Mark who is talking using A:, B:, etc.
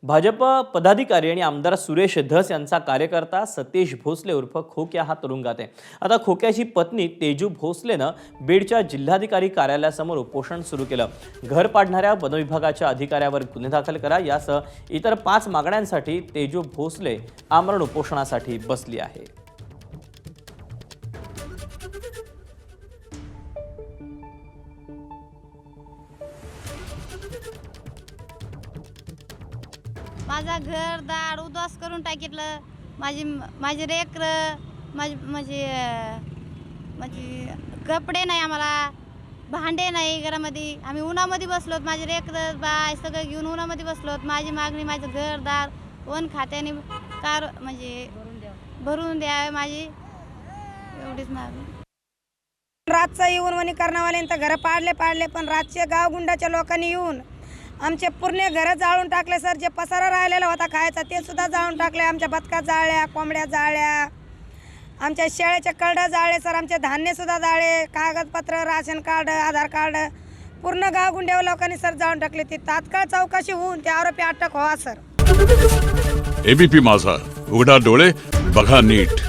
A: भाजप पदाधिकारी आणि आमदार सुरेश धस यांचा कार्यकर्ता सतीश भोसले उर्फ खोक्या हा तुरुंगात आहे। आता खोक्याची पत्नी तेजू भोसलेनं बीडच्या जिल्हाधिकारी कार्यालयासमोर उपोषण सुरू केलं। घर पाडणाऱ्या वनविभागाच्या अधिकाऱ्यावर गुन्हे दाखल करा यासह इतर 5 मागण्यांसाठी तेजू भोसले आमरण उपोषणासाठी बसली आहे।
B: माझा घरदार उद्ध्वस्त करून टाकितलं। माझी लेकर माझे कपडे नाही, आम्हाला भांडे नाही घरामध्ये। आम्ही उन्हामध्ये बसलोत, माझे लेकर बाय सगळं घेऊन उन्हामध्ये बसलोत। माझी मागणी माझं घरदार वन खात्याने भरून द्यावे, माझी एवढीच मागणी।
C: रातचा येऊन वनीकरणवाल्यांचं घर पाडले पण रातचे गावगुंडाच्या लोकांनी येऊन आमचे पूर्ण घर जाळून टाकले सर। जे पसारा राहिलेला होता खायचा ते सुद्धा जाळून टाकले। आमच्या बदका जाळल्या, कोंबड्या जाळल्या, आमच्या शेळ्याच्या करड्या जाळले सर। आमचे धान्य सुद्धा जाळले, कागदपत्र, राशन कार्ड, आधार कार्ड पूर्ण गावगुंड्या लोकांनी सर जाळून टाकले। ती तात्काळ चौकशी होऊन ते आरोपी अटक व्हावा सर।
D: एबीपी माझा, उघडा डोळे बघा नीट।